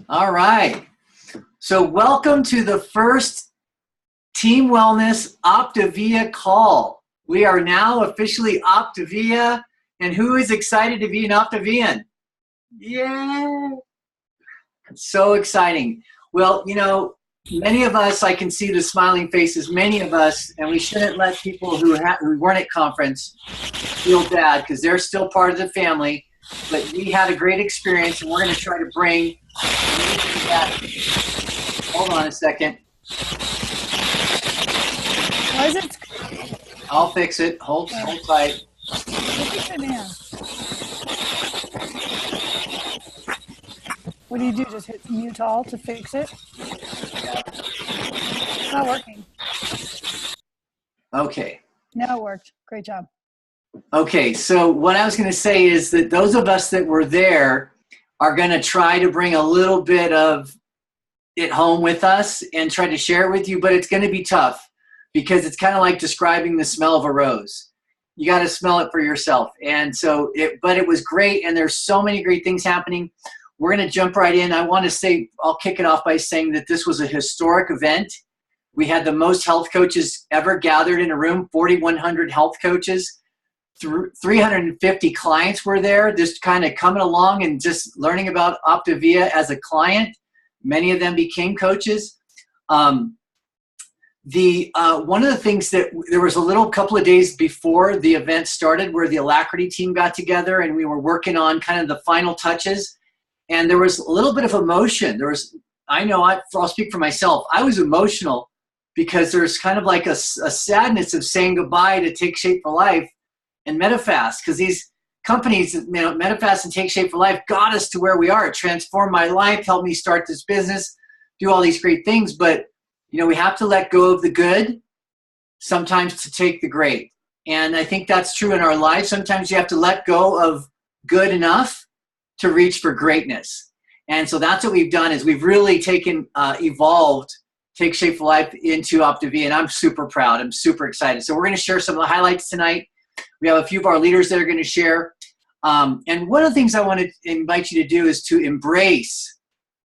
All right. So welcome to the first Team Wellness OptaVIa call. We are now officially OptaVIa, and who is excited to be an OptaVian? Yeah. So exciting. Well, you know, many of us, I can see the smiling faces, many of us, and we shouldn't let people who weren't at conference feel bad because they're still part of the family. But we had a great experience, and we're going to try to bring that. Hold on a second. Why is it? I'll fix it. Hold tight. What do you do? Just hit mute all to fix it? It's not working. Okay. Now it worked. Great job. Okay, so what I was going to say is that those of us that were there are going to try to bring a little bit of it home with us and try to share it with you, but it's going to be tough because it's kind of like describing the smell of a rose. You got to smell it for yourself. And so but it was great, and there's so many great things happening. We're going to jump right in. I want to say, I'll kick it off by saying that this was a historic event. We had the most health coaches ever gathered in a room, 4,100 health coaches. 350 clients were there, just kind of coming along and just learning about OptaVIa as a client. Many of them became coaches. One of the things that there was a couple of days before the event started where the Alacrity team got together and we were working on kind of the final touches. And there was a little bit of emotion. I'll speak for myself. I was emotional because there's kind of like a sadness of saying goodbye to Take Shape for Life and Medifast, because these companies, Medifast and Take Shape for Life, got us to where we are. It transformed my life, helped me start this business, do all these great things. But, we have to let go of the good sometimes to take the great. And I think that's true in our lives. Sometimes you have to let go of good enough to reach for greatness. And so that's what we've done is we've really evolved Take Shape for Life into OptaVIa, and I'm super proud. I'm super excited. So we're going to share some of the highlights tonight. We have a few of our leaders that are going to share. And one of the things I want to invite you to do is to embrace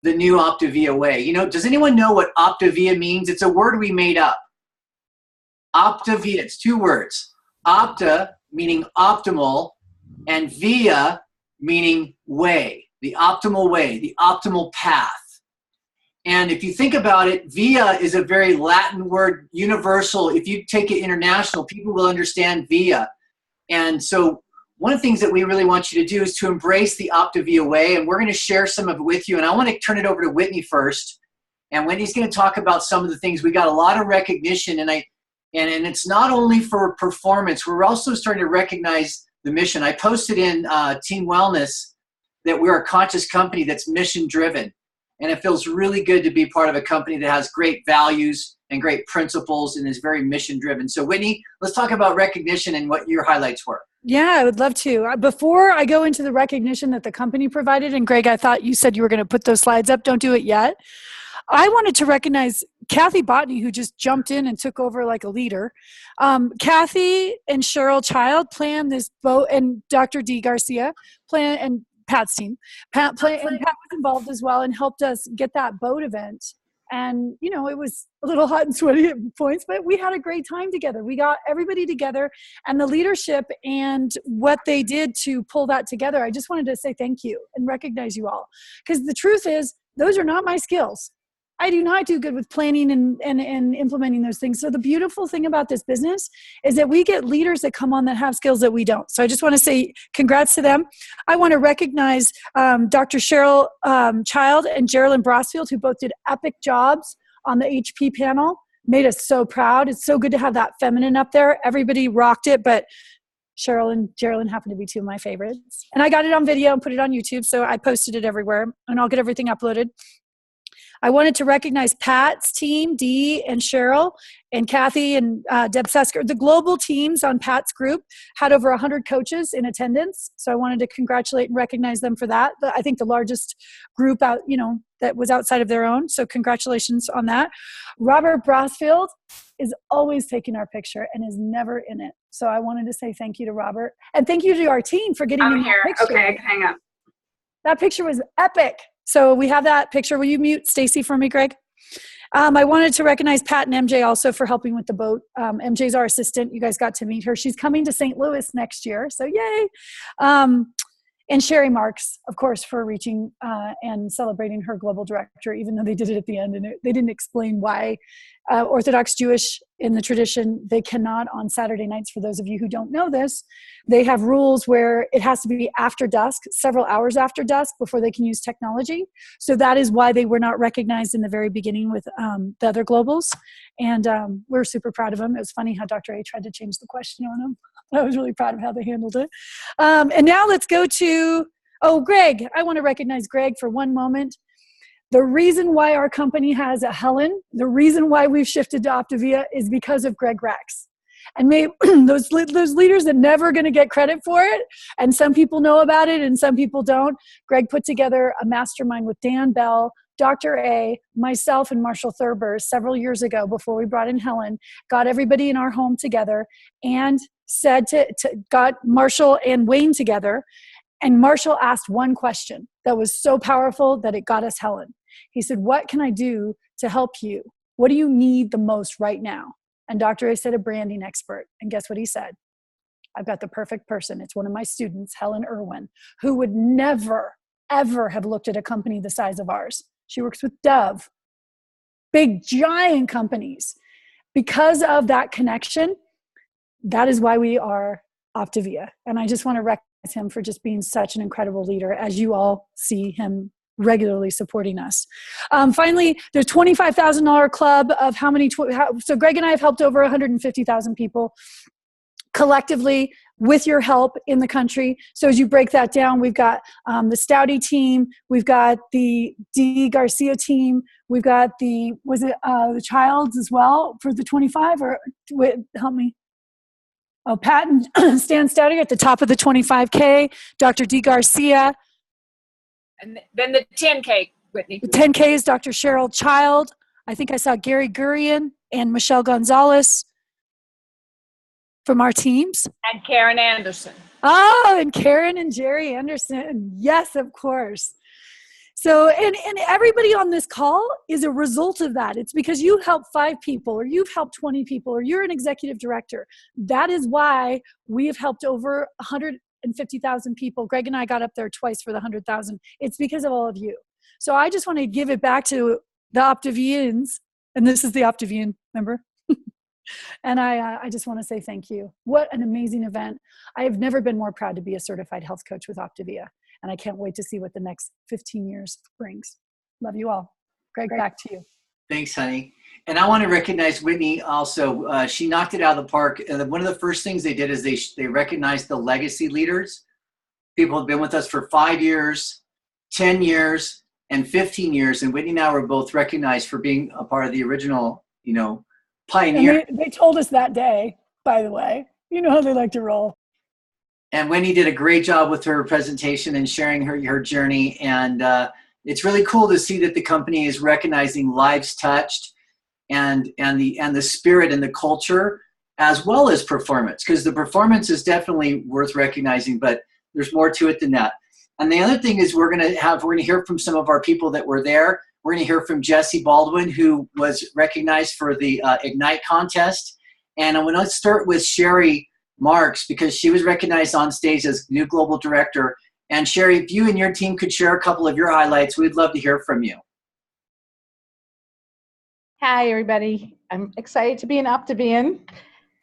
the new OptaVIa way. Does anyone know what OptaVIa means? It's a word we made up. OptaVIa, it's two words. Opta, meaning optimal, and via, meaning way, the optimal way, the optimal path. And if you think about it, via is a very Latin word, universal. If you take it international, people will understand via. And so one of the things that we really want you to do is to embrace the OptaVIa way, and we're going to share some of it with you. And I want to turn it over to Whitney first. And Whitney's going to talk about some of the things. We got a lot of recognition, and it's not only for performance. We're also starting to recognize the mission. I posted in Team Wellness that we're a conscious company that's mission-driven. And it feels really good to be part of a company that has great values and great principles and is very mission-driven. So Whitney, let's talk about recognition and what your highlights were. Yeah, I would love to. Before I go into the recognition that the company provided, and Greg, I thought you said you were going to put those slides up. Don't do it yet. I wanted to recognize Kathy Botany, who just jumped in and took over like a leader. Kathy and Cheryl Child planned this boat, and Dr. D. Garcia planned, and Pat's team. Pat was involved as well and helped us get that boat event. And, it was a little hot and sweaty at points, but we had a great time together. We got everybody together, and the leadership and what they did to pull that together. I just wanted to say thank you and recognize you all. Because the truth is, those are not my skills. I do not do good with planning and implementing those things. So the beautiful thing about this business is that we get leaders that come on that have skills that we don't. So I just want to say congrats to them. I want to recognize Dr. Cheryl Child and Geraldine Brosfield, who both did epic jobs on the HP panel. Made us so proud. It's so good to have that feminine up there. Everybody rocked it, but Cheryl and Geraldine happen to be two of my favorites. And I got it on video and put it on YouTube, so I posted it everywhere, and I'll get everything uploaded. I wanted to recognize Pat's team, Dee and Cheryl, and Kathy and Deb Sesker. The global teams on Pat's group had over 100 coaches in attendance. So I wanted to congratulate and recognize them for that. I think the largest group out, that was outside of their own. So congratulations on that. Robert Brosfield is always taking our picture and is never in it. So I wanted to say thank you to Robert. And thank you to our team for getting me that picture. Okay, I can hang up. That picture was epic. So we have that picture. Will you mute Stacy for me, Greg? I wanted to recognize Pat and MJ also for helping with the boat. MJ's our assistant. You guys got to meet her. She's coming to St. Louis next year, so yay. And Sherry Marks, of course, for reaching and celebrating her global director, even though they did it at the end and they didn't explain why. Orthodox Jewish in the tradition, they cannot on Saturday nights, for those of you who don't know this, they have rules where it has to be after dusk, several hours after dusk before they can use technology. So that is why they were not recognized in the very beginning with the other globals. And we're super proud of them. It was funny how Dr. A tried to change the question on them. I was really proud of how they handled it. And now let's go to, Greg. I want to recognize Greg for one moment. The reason why our company has a Helen, the reason why we've shifted to OptaVIa is because of Greg Rex. And maybe those leaders are never going to get credit for it. And some people know about it and some people don't. Greg put together a mastermind with Dan Bell, Dr. A, myself, and Marshall Thurber several years ago before we brought in Helen, got everybody in our home together and said got Marshall and Wayne together. And Marshall asked one question that was so powerful that it got us Helen. He said, what can I do to help you? What do you need the most right now? And Dr. A said, a branding expert. And guess what he said? I've got the perfect person. It's one of my students, Helen Irwin, who would never, ever have looked at a company the size of ours. She works with Dove, big, giant companies. Because of that connection, that is why we are OptaVIa. And I just want to recognize him for just being such an incredible leader, as you all see him regularly supporting us. Finally, there's $25,000 club of how many, so Greg and I have helped over 150,000 people collectively with your help in the country. So as you break that down, we've got the Stouty team, we've got the D. Garcia team, we've got the Childs as well for the 25, or wait, help me. Oh, Pat and Stan Stouty at the top of the 25K, Dr. D. Garcia. And then the 10K, Whitney. The 10K is Dr. Cheryl Child. I think I saw Gary Gurian and Michelle Gonzalez from our teams. And Karen Anderson. Oh, and Karen and Jerry Anderson. Yes, of course. So, and everybody on this call is a result of that. It's because you helped 5 people, or you've helped 20 people, or you're an executive director. That is why we have helped over 150,000 people. Greg and I got up there twice for the 100,000. It's because of all of you. So I just want to give it back to the OptaVians, and this is the OptaVian, remember? And I just want to say thank you. What an amazing event. I have never been more proud to be a certified health coach with OptaVIa. And I can't wait to see what the next 15 years brings. Love you all. Greg, back to you. Thanks, honey. And I want to recognize Whitney also. She knocked it out of the park. One of the first things they did is they recognized the legacy leaders. People have been with us for 5 years, 10 years, and 15 years. And Whitney and I were both recognized for being a part of the original, pioneer. And they told us that day, by the way. You know how they like to roll. And Wendy did a great job with her presentation and sharing her journey. And it's really cool to see that the company is recognizing lives touched and the spirit and the culture, as well as performance, because the performance is definitely worth recognizing, but there's more to it than that. And the other thing is we're going to hear from some of our people that were there. We're going to hear from Jesse Baldwin, who was recognized for the Ignite contest. And I'm going to start with Sherry Marks, because she was recognized on stage as new global director. And Sherry, if you and your team could share a couple of your highlights, we'd love to hear from you. Hi, everybody. I'm excited to be an OptaVian,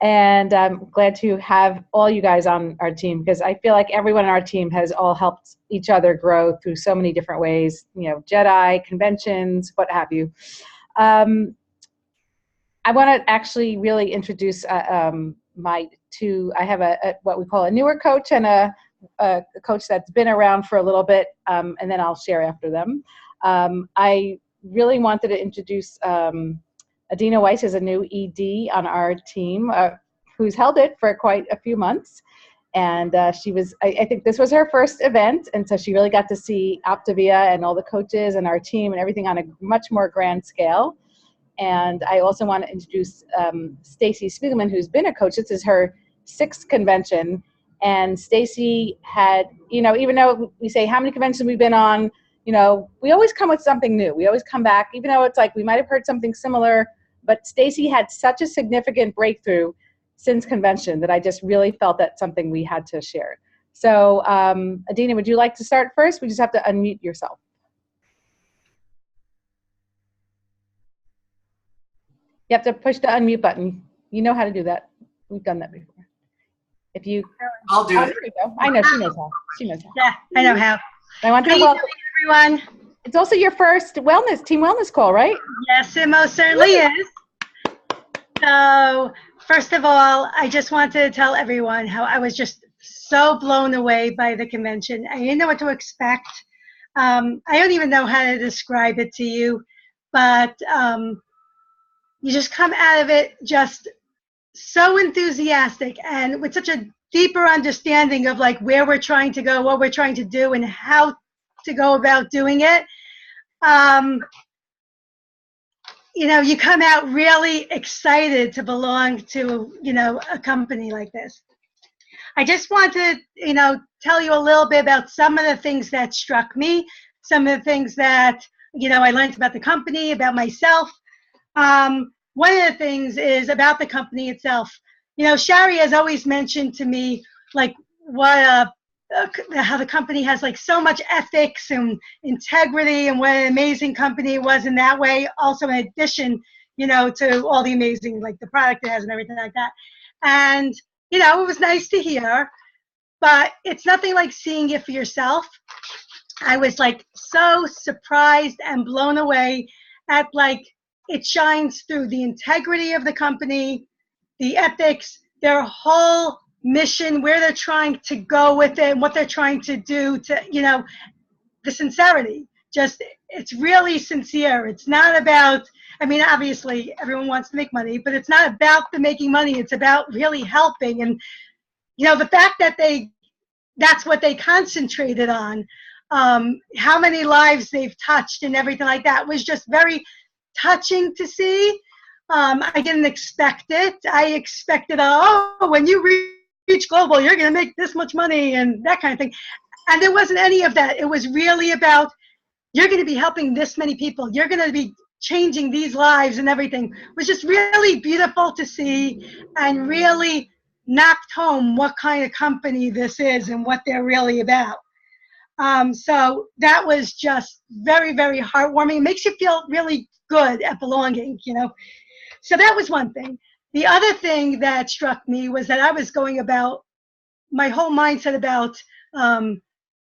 and I'm glad to have all you guys on our team, because I feel like everyone on our team has all helped each other grow through so many different ways, Jedi, conventions, what have you. I want to actually really introduce I have what we call a newer coach and a coach that's been around for a little bit, and then I'll share after them. I really wanted to introduce Adina Weiss as a new ED on our team, who's held it for quite a few months. And she was, I think this was her first event, and so she really got to see OptaVIa and all the coaches and our team and everything on a much more grand scale. And I also want to introduce Stacy Spiegelman, who's been a coach. This is her 6th convention. And Stacy had, even though we say how many conventions we've been on, we always come with something new. We always come back, even though it's like we might have heard something similar, but Stacy had such a significant breakthrough since convention that I just really felt that's something we had to share. So Adina, would you like to start first? We just have to unmute yourself. You have to push the unmute button. You know how to do that. We've done that before. If you, I'll do it. There you go. I know, she knows how. She knows how. Yeah, I know how. I want to How you welcome, doing, everyone? it's also your first team wellness call, right? Yes, it most certainly is. So, first of all, I just want to tell everyone how I was just so blown away by the convention. I didn't know what to expect. I don't even know how to describe it to you, but you just come out of it just so enthusiastic and with such a deeper understanding of like where we're trying to go, what we're trying to do, and how to go about doing it. You come out really excited to belong to, a company like this. I just want to, tell you a little bit about some of the things that struck me, some of the things that, I learned about the company, about myself. One of the things is about the company itself. Shari has always mentioned to me, like, how the company has like so much ethics and integrity, and what an amazing company it was in that way. Also, in addition, to all the amazing, like the product it has and everything like that. And, it was nice to hear, but it's nothing like seeing it for yourself. I was like so surprised and blown away at like, it shines through the integrity of the company, the ethics, their whole mission, where they're trying to go with it, and what they're trying to do to, the sincerity. Just, it's really sincere. It's not about, obviously everyone wants to make money, but it's not about the making money. It's about really helping. And, the fact that that's what they concentrated on, how many lives they've touched and everything like that was just very touching to see. I didn't expect it. I expected, when you reach global, you're going to make this much money and that kind of thing. And there wasn't any of that. It was really about, you're going to be helping this many people. You're going to be changing these lives and everything. It was just really beautiful to see, and really knocked home what kind of company this is and what they're really about. So that was just very, very heartwarming. It makes you feel really good at belonging, So that was one thing. The other thing that struck me was that I was going about, my whole mindset about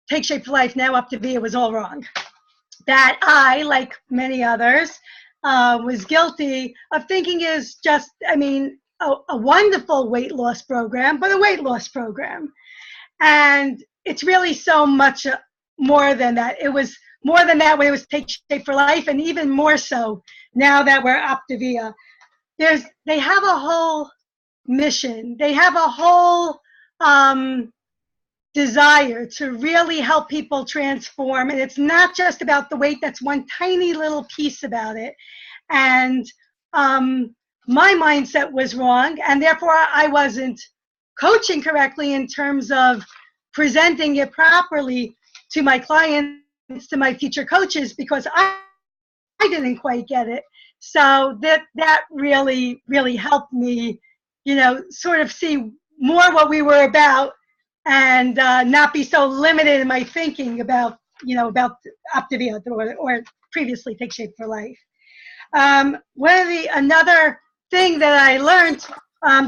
Take Shape for Life, now OptaVIa, was all wrong. That I, like many others, was guilty of thinking is just, a wonderful weight loss program, but a weight loss program. And it's really so much more than that. It was more than that when it was Take Shape for Life, and even more so now that we're OptaVIa. They have a whole mission. They have a whole desire to really help people transform. And it's not just about the weight. That's one tiny little piece about it. And my mindset was wrong, and therefore I wasn't coaching correctly in terms of presenting it properly to my clients, to my future coaches, because I didn't quite get it. So that really, really helped me, sort of see more what we were about, and not be so limited in my thinking about, about OptaVIa or previously Take Shape for Life. Another thing that I learned,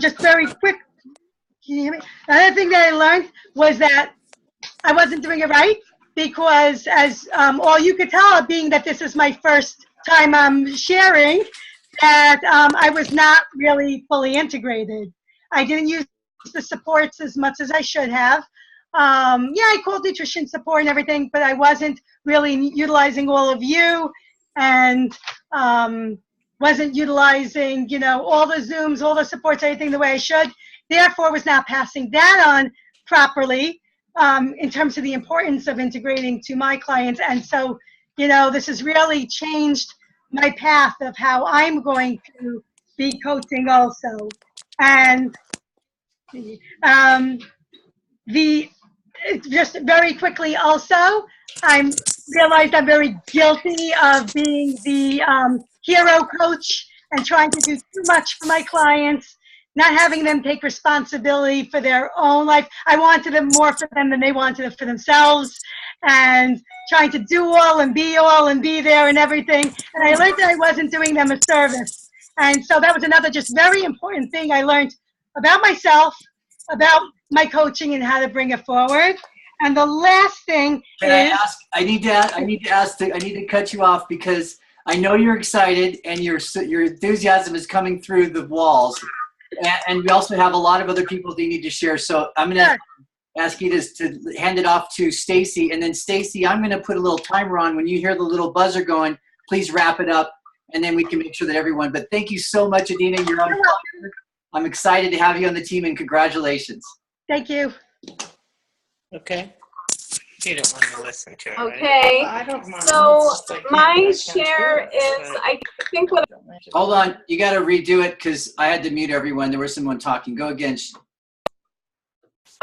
just very quick, can you hear me? Another thing that I learned was that I wasn't doing it right, because as all you could tell, being that this is my first time I'm sharing, that I was not really fully integrated. I didn't use the supports as much as I should have. I called nutrition support and everything, but I wasn't really utilizing all of you, and wasn't utilizing, all the Zooms, all the supports, everything the way I should. Therefore, was not passing that on properly in terms of the importance of integrating to my clients. And so, this has really changed my path of how I'm going to be coaching also. And the just very quickly also, I realized I'm very guilty of being the hero coach and trying to do too much for my clients, not having them take responsibility for their own life. I wanted them more for them than they wanted it for themselves, and trying to do all and be there and everything. And I learned that I wasn't doing them a service. And so that was another just very important thing I learned about myself, about my coaching and how to bring it forward. And the last thing Can I ask? I need to cut you off because I know you're excited and your enthusiasm is coming through the walls, and we also have a lot of other people that you need to share. So I'm going to ask you to hand it off to Stacy, and then Stacy, I'm going to put a little timer on. When you hear the little buzzer going, please wrap it up, and then we can make sure that everyone. But thank you so much, Adina. You're on. I'm excited to have you on the team, and congratulations. Thank you. Okay. You don't want to listen to it. Okay. Right? I don't mind. So It's like, my yeah, share is, I think what Hold on, you got to redo it because I had to mute everyone. There was someone talking. Go again.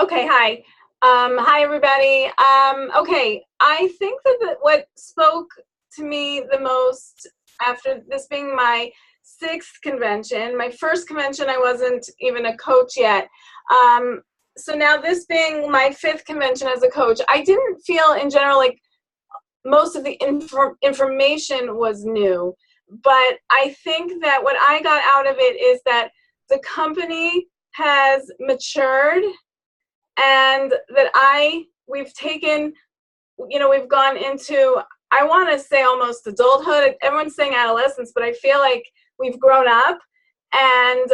Okay, hi. Hi, everybody. Okay, I think that what spoke to me the most after this being my 6th convention, my first convention, I wasn't even a coach yet. So now this being my 5th convention as a coach, I didn't feel in general like most of the information was new. But I think that what I got out of it is that the company has matured, and that we've taken, we've gone into, I want to say almost adulthood. Everyone's saying adolescence, but I feel like we've grown up, and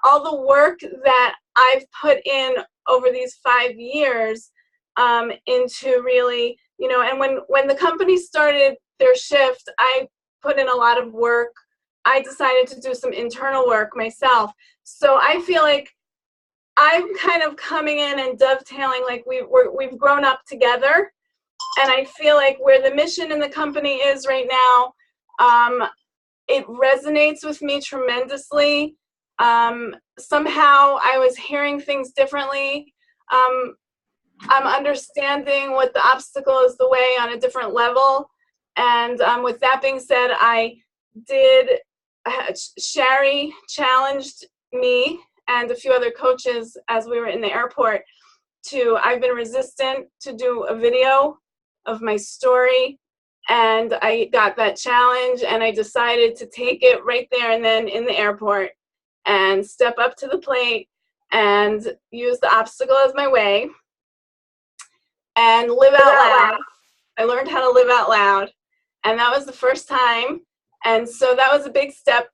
all the work that I've put in over these 5 years into really, and when the company started their shift, I put in a lot of work. I decided to do some internal work myself. So I feel like I'm kind of coming in and dovetailing, like we've grown up together. And I feel like where the mission in the company is right now, it resonates with me tremendously. Somehow I was hearing things differently. I'm understanding what the obstacle is the way on a different level. And with that being said, Sherry challenged me and a few other coaches as we were in the airport I've been resistant to do a video of my story. And I got that challenge, and I decided to take it right there and then in the airport and step up to the plate and use the obstacle as my way and live out loud. I learned how to live out loud, and that was the first time. And so that was a big step.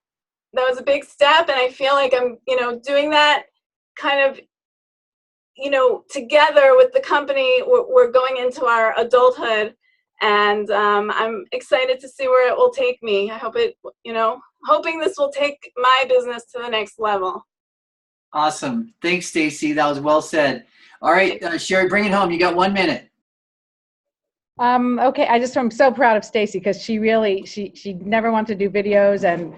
And I feel like I'm, doing that kind of, together with the company. We're going into our adulthood. And I'm excited to see where it will take me. I hope hoping this will take my business to the next level. Awesome. Thanks, Stacy. That was well said. All right, Sherry, bring it home. You got 1 minute. Okay, I'm so proud of Stacy because she never wanted to do videos, and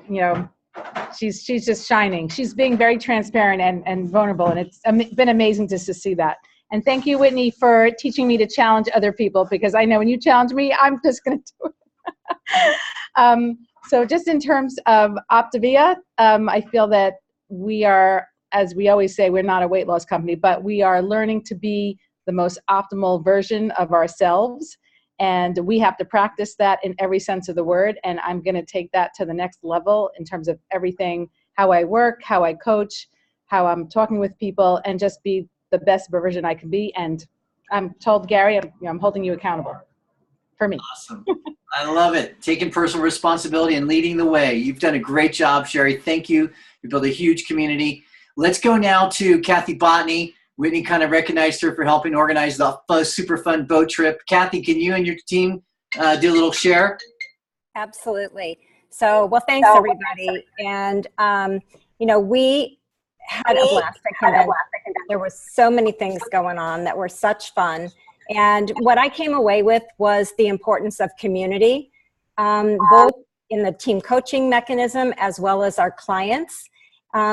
she's just shining. She's being very transparent and vulnerable, and it's been amazing just to see that. And thank you, Whitney, for teaching me to challenge other people, because I know when you challenge me, I'm just going to do it. So just in terms of OptaVIa, I feel that we are, as we always say, we're not a weight loss company, but we are learning to be the most optimal version of ourselves. And we have to practice that in every sense of the word. And I'm going to take that to the next level in terms of everything, how I work, how I coach, how I'm talking with people, and just be the best version I can be. And I'm told, Gary, I'm holding you accountable for me. Awesome. I love it. Taking personal responsibility and leading the way. You've done a great job, Sherry. Thank you. You built a huge community. Let's go now to Kathy Botany. Whitney kind of recognized her for helping organize the super fun boat trip. Kathy, can you and your team do a little share? Absolutely. So, well, thanks everybody. And, we had a blast. There were so many things going on that were such fun. And what I came away with was the importance of community, both in the team coaching mechanism as well as our clients.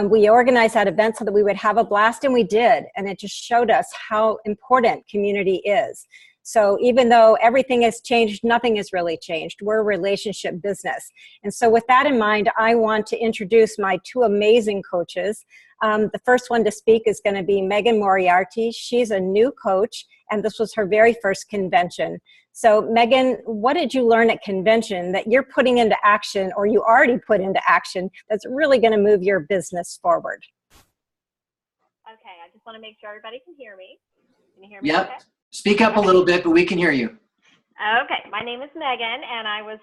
We organized that event so that we would have a blast, and we did. And it just showed us how important community is. So even though everything has changed, nothing has really changed. We're a relationship business. And so with that in mind, I want to introduce my two amazing coaches. The first one to speak is going to be Megan Moriarty. She's a new coach, and this was her very first convention. So Megan, what did you learn at convention that you're putting into action, or you already put into action, that's really going to move your business forward? Okay, I just want to make sure everybody can hear me. Can you hear me? Yep. Okay? Speak up a little bit, but we can hear you. Okay, my name is Megan, and I was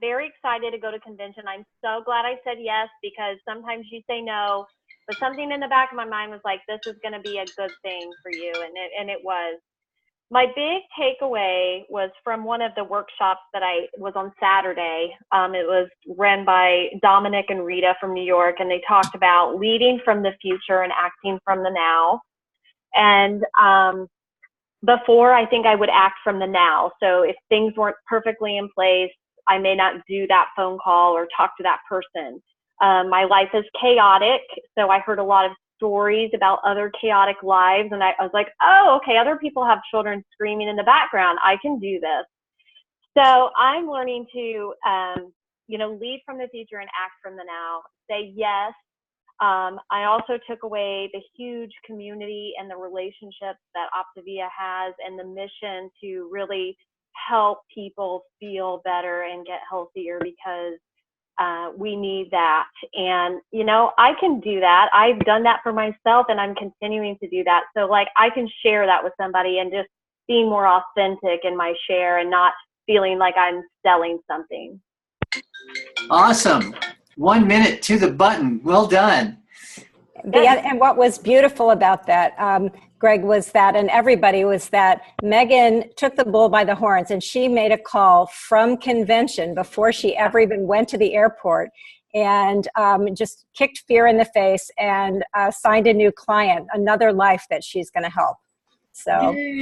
very excited to go to convention. I'm so glad I said yes, because sometimes you say no, but something in the back of my mind was like, this is going to be a good thing for you, and it was. My big takeaway was from one of the workshops that I was on Saturday. It was run by Dominic and Rita from New York, and they talked about leading from the future and acting from the now. And before, I think I would act from the now. So if things weren't perfectly in place, I may not do that phone call or talk to that person. My life is chaotic, so I heard a lot of stories about other chaotic lives, and I was like, oh, okay, other people have children screaming in the background. I can do this. So I'm learning to, lead from the future and act from the now. Say yes. I also took away the huge community and the relationships that OptaVIa has, and the mission to really help people feel better and get healthier, because we need that. And, I can do that. I've done that for myself, and I'm continuing to do that. So I can share that with somebody and just being more authentic in my share and not feeling like I'm selling something. Awesome. 1 minute to the button. Well done. And what was beautiful about that, Greg, was that, and everybody, was that Megan took the bull by the horns, and she made a call from convention before she ever even went to the airport, and just kicked fear in the face and signed a new client, another life that she's going to help. So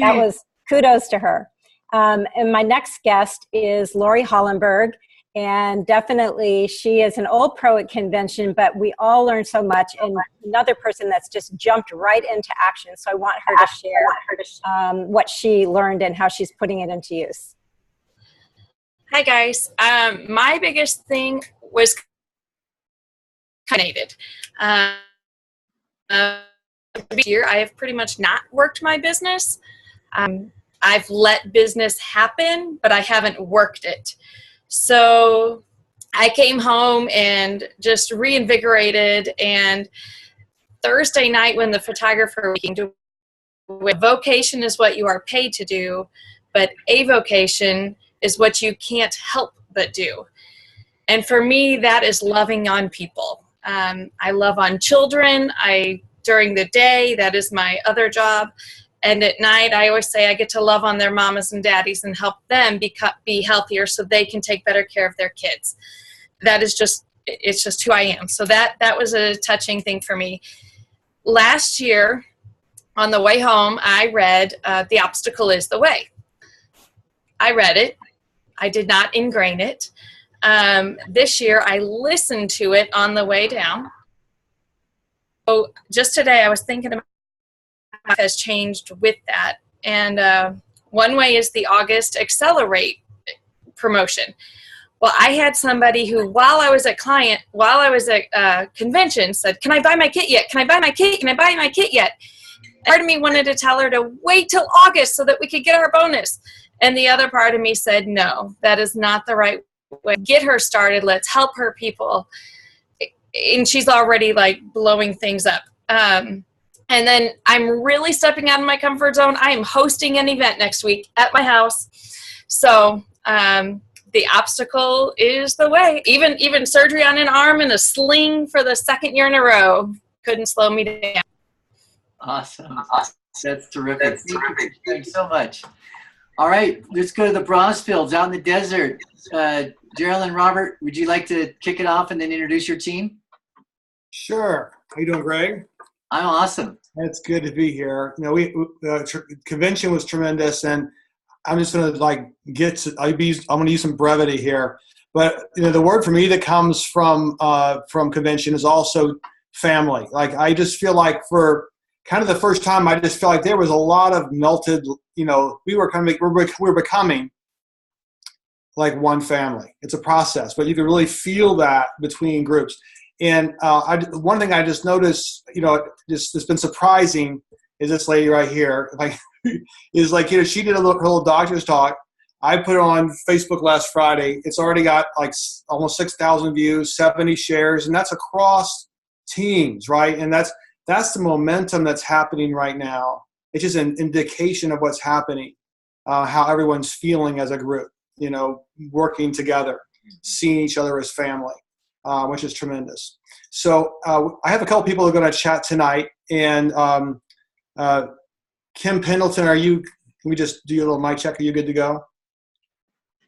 that was kudos to her. And my next guest is Lori Hollenberg. And definitely, she is an old pro at convention, but we all learned so much. And another person that's just jumped right into action. So I want her to share what she learned and how she's putting it into use. Hi, guys. My biggest thing was connected. This year, I have pretty much not worked my business. I've let business happen, but I haven't worked it. So I came home and just reinvigorated, and Thursday night when the photographer came to, vocation is what you are paid to do, but avocation is what you can't help but do. And for me, that is loving on people. I love on children. During the day, that is my other job. And at night, I always say I get to love on their mamas and daddies and help them be healthier so they can take better care of their kids. That is it's just who I am. So that was a touching thing for me. Last year, on the way home, I read The Obstacle is the Way. I read it. I did not ingrain it. This year, I listened to it on the way down. So just today, I was thinking about has changed with that. And one way is the August Accelerate promotion. Well, I had somebody who, while I was at convention, said, can I buy my kit yet? Can I buy my kit? Can I buy my kit yet? Part of me wanted to tell her to wait till August so that we could get our bonus. And the other part of me said, no, that is not the right way. Get her started. Let's help her people. And she's already blowing things up. And then I'm really stepping out of my comfort zone. I am hosting an event next week at my house. So the obstacle is the way. Even surgery on an arm and a sling for the second year in a row couldn't slow me down. Awesome. That's terrific. Thanks so much. All right, let's go to the bronze fields out in the desert. Gerald and Robert, would you like to kick it off and then introduce your team? Sure. How you doing, Greg? I'm awesome. It's good to be here. Convention was tremendous, and I'm just going to I'm going to use some brevity here. But the word for me that comes from convention is also family. Like, I just feel like for kind of the first time, I just feel like there was a lot of melted, we're becoming like one family. It's a process, but you can really feel that between groups. And one thing I just noticed, it's been surprising, is this lady right here. Like, is like, she did her little doctor's talk. I put it on Facebook last Friday. It's already got like almost 6,000 views, 70 shares, and that's across teams, right? And that's the momentum that's happening right now. It's just an indication of what's happening, how everyone's feeling as a group, working together, seeing each other as family, which is tremendous. So I have a couple people who are going to chat tonight. And Kim Pendleton, can we just do a little mic check? Are you good to go?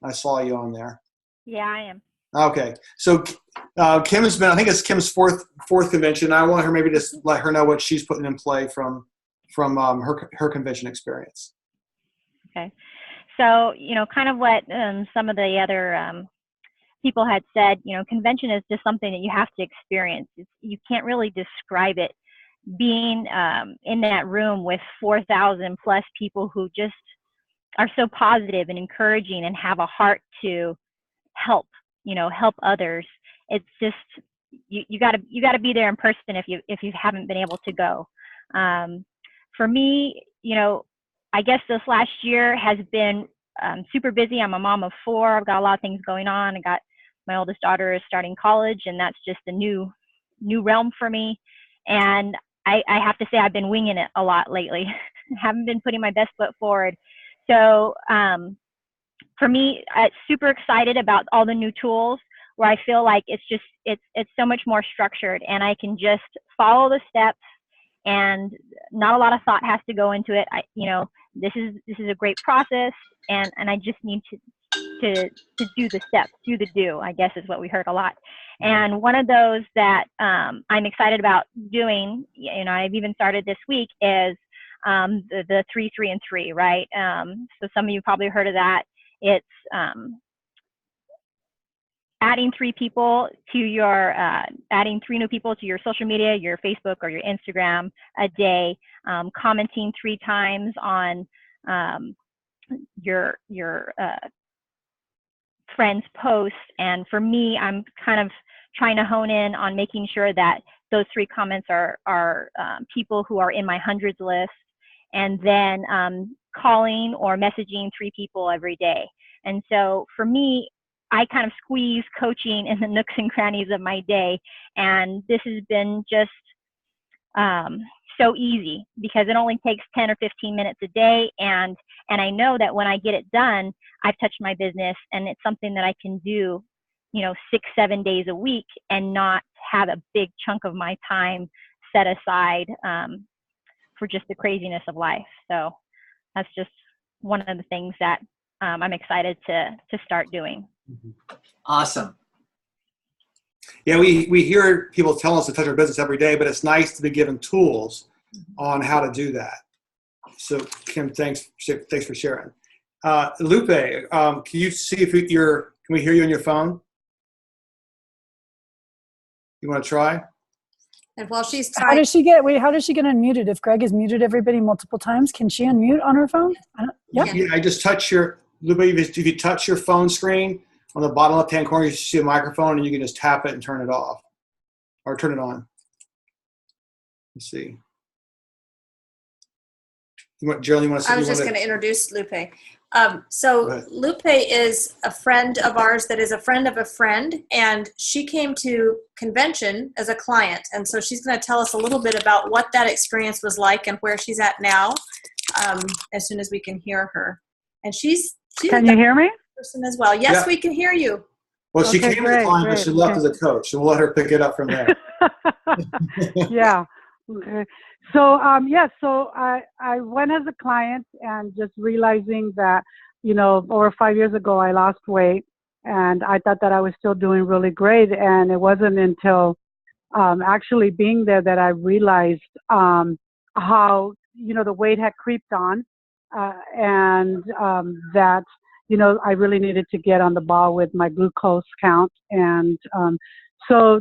I saw you on there. Yeah, I am. Okay. So Kim has been, I think it's Kim's fourth convention. I want her maybe just let her know what she's putting in play from her convention experience. Okay. So, kind of what some of the other people had said, convention is just something that you have to experience. You can't really describe it. Being in that room with 4,000 plus people who just are so positive and encouraging and have a heart to help others. It's just, you gotta be there in person if you haven't been able to go. For me, I guess this last year has been super busy. I'm a mom of 4. I've got a lot of things going on. I got my oldest daughter is starting college, and that's just a new realm for me. And I have to say I've been winging it a lot lately. Haven't been putting my best foot forward. So for me, I'm super excited about all the new tools where I feel like it's so much more structured, and I can just follow the steps, and not a lot of thought has to go into it. This is a great process, and I just need to do the steps, I guess is what we heard a lot. And one of those that I'm excited about doing, I've even started this week, is the 3, 3, and 3, right? So some of you probably heard of that. It's adding 3 people to your, adding 3 new people to your social media, your Facebook or your Instagram a day, commenting 3 times on your friends' posts. And for me, I'm kind of trying to hone in on making sure that those 3 comments are people who are in my hundreds list, and then calling or messaging 3 people every day. And so for me, I kind of squeeze coaching in the nooks and crannies of my day, and this has been just so easy because it only takes 10 or 15 minutes a day, and I know that when I get it done, I've touched my business, and it's something that I can do, 6-7 days a week and not have a big chunk of my time set aside for just the craziness of life. So that's just one of the things that I'm excited to start doing. Awesome. Yeah, we hear people tell us to touch our business every day, but it's nice to be given tools on how to do that. So Kim, thanks for sharing. Lupe, can you see if can we hear you on your phone? You want to try? And while she's How does she get unmuted? If Greg has muted everybody multiple times, can she unmute on her phone? Yeah, I just touch Lupe, if you touch your phone screen, on the bottom left-hand corner, you see a microphone, and you can just tap it and turn it off, or turn it on. Let's see. Geraldine, you want to say? I was just going to introduce Lupe. So Lupe is a friend of ours that is a friend of a friend, and she came to convention as a client. And so she's going to tell us a little bit about what that experience was like and where she's at now, as soon as we can hear her. And she's can you hear me? Person as well. Yes, we can hear you. Well, she came as a client, but she left as a coach, so we'll let her pick it up from there. Yeah. Okay. So so I went as a client, and just realizing that, over 5 years ago I lost weight, and I thought that I was still doing really great, and it wasn't until actually being there that I realized how the weight had creeped on, and that I really needed to get on the ball with my glucose count. And so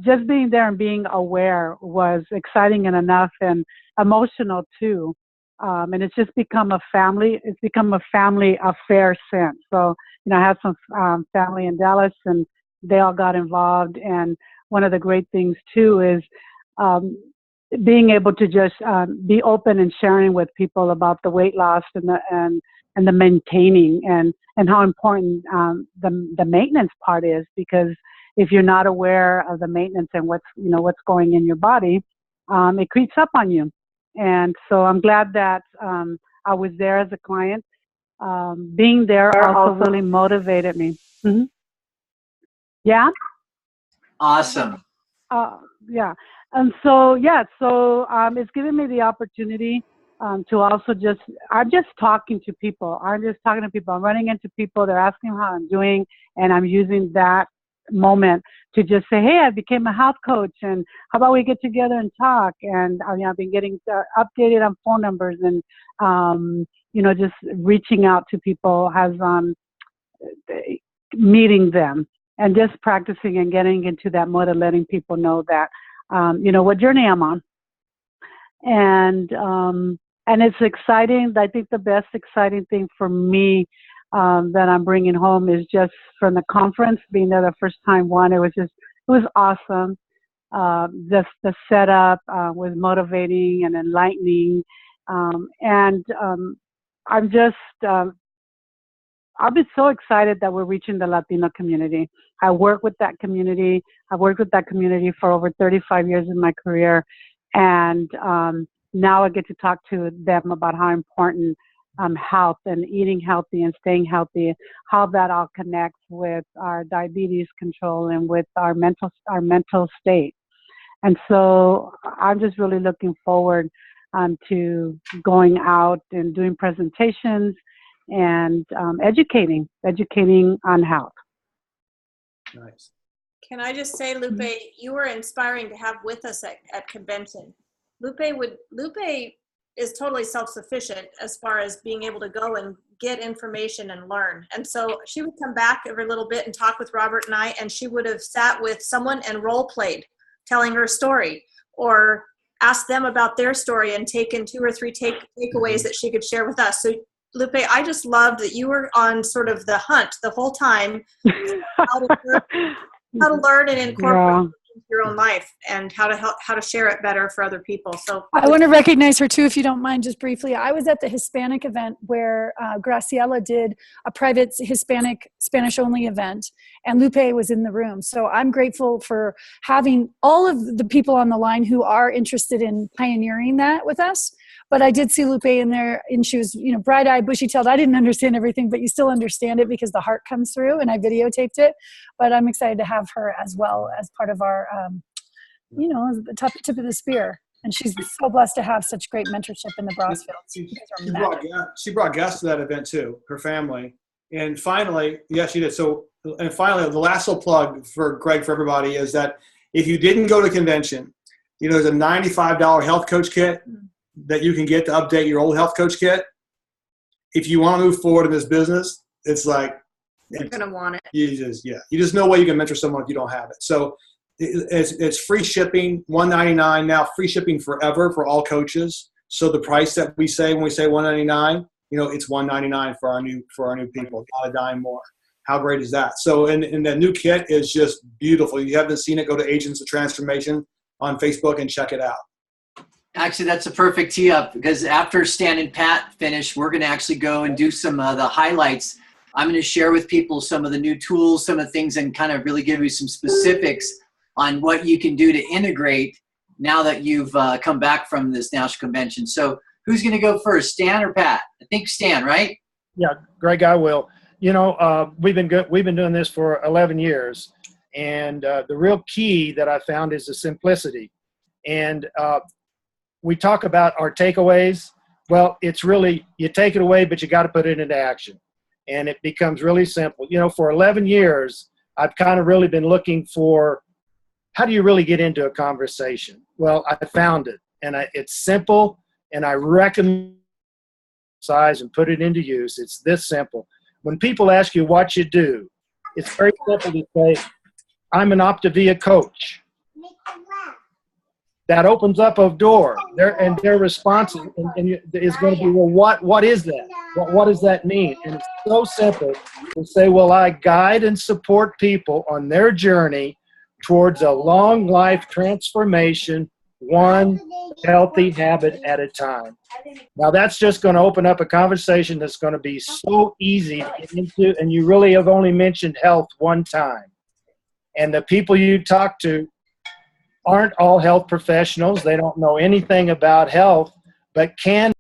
just being there and being aware was exciting and enough, and emotional too. And it's just become a family. It's become a family affair since. So, I have some family in Dallas, and they all got involved. And one of the great things too is being able to just be open and sharing with people about the weight loss and the maintaining and how important the maintenance part is, because if you're not aware of the maintenance and what's going in your body, it creeps up on you. And so I'm glad that I was there as a client. Being there also really motivated me. Mm-hmm. Yeah. Awesome. Yeah. And so, it's given me the opportunity to also I'm just talking to people. I'm running into people. They're asking how I'm doing, and I'm using that moment to just say, hey, I became a health coach, and how about we get together and talk? And I've been getting updated on phone numbers, and just reaching out to people, meeting them, and just practicing and getting into that mode of letting people know that what journey I'm on. And it's exciting. I think the best exciting thing for me that I'm bringing home is just from the conference, being there the first time. It was awesome. Just the setup was motivating and enlightening. I've been so excited that we're reaching the Latino community. I work with that community. I've worked with that community for over 35 years in my career. And now I get to talk to them about how important health and eating healthy and staying healthy, how that all connects with our diabetes control and with our mental state. And so I'm just really looking forward to going out and doing presentations and educating on health. Nice. Can I just say, Lupe, you were inspiring to have with us at convention. Lupe is totally self-sufficient as far as being able to go and get information and learn. And so she would come back every little bit and talk with Robert and I, and she would have sat with someone and role played, telling her story, or asked them about their story and taken 2 or 3 takeaways that she could share with us. So Lupe, I just loved that you were on sort of the hunt the whole time, how to learn and incorporate into your own life, and how to share it better for other people. So I want to recognize her too, if you don't mind, just briefly. I was at the Hispanic event where Graciela did a private Hispanic Spanish only event, and Lupe was in the room. So I'm grateful for having all of the people on the line who are interested in pioneering that with us. But I did see Lupe in there, and she was, bright-eyed, bushy-tailed. I didn't understand everything, but you still understand it because the heart comes through, and I videotaped it. But I'm excited to have her as well as part of our, the tip of the spear. And she's so blessed to have such great mentorship in the Brosfields. She brought guests to that event too, her family. And finally, yes, she did. So, and finally, the last little plug for Greg, for everybody, is that if you didn't go to convention, there's a $95 health coach kit that you can get to update your old health coach kit. If you want to move forward in this business, it's like you're gonna want it. You just no way you can mentor someone if you don't have it. So it's free shipping, $199 now, free shipping forever for all coaches. So the price that we say when we say $199, it's $199 for our new people, not a dime more. How great is that? So and the new kit is just beautiful. If you haven't seen it, go to Agents of Transformation on Facebook and check it out. Actually, that's a perfect tee up, because after Stan and Pat finish, we're going to actually go and do some of the highlights. I'm going to share with people some of the new tools, some of the things, and kind of really give you some specifics on what you can do to integrate now that you've come back from this national convention. So who's going to go first, Stan or Pat? I think Stan, right? Yeah, Greg, I will. We've been doing this for 11 years, and the real key that I found is the simplicity. And we talk about our takeaways. Well, it's really, you take it away, but you got to put it into action. And it becomes really simple. For 11 years, I've kind of really been looking for, how do you really get into a conversation? Well, I found it, and it's simple, and I recommend size and put it into use. It's this simple. When people ask you what you do, it's very simple to say, I'm an OptaVIa coach. that opens up a door. Their response is going to be, well, what is that? What does that mean? And it's so simple to say, well, I guide and support people on their journey towards a long life transformation, one healthy habit at a time. Now, that's just going to open up a conversation that's going to be so easy to get into, and you really have only mentioned health one time. And the people you talk to aren't all health professionals. They don't know anything about health, but can.